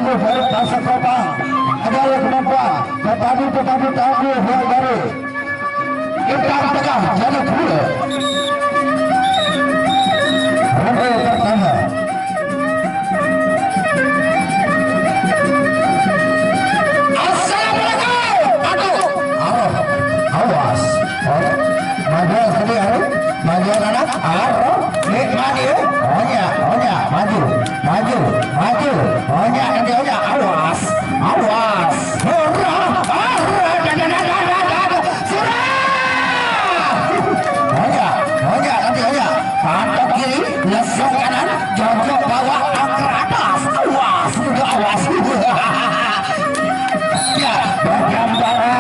tangguh dari pasar Kopang adalah kemampuan tetapi tangguh dari kita tegak jadi pula pertama awas maju sekali maju anak maju nanti awas pantok kiri lesok kanan jongkok bawah angker atas awas ya bergambaran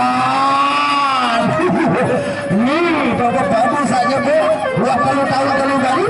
nih bapak bagus saja bu 20 tahun terlalu dari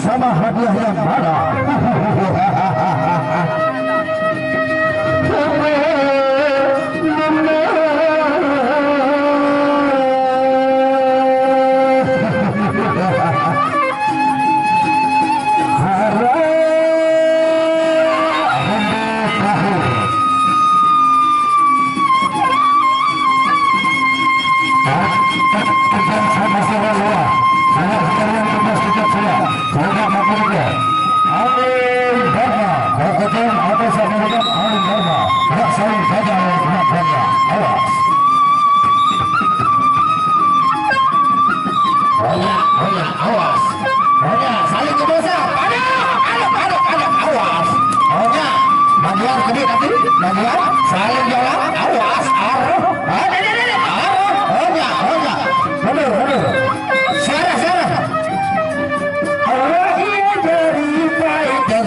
sama hadiah yang mana? kemajuan saling jalan awas arah mundur Sarah Allah iya dari baik dan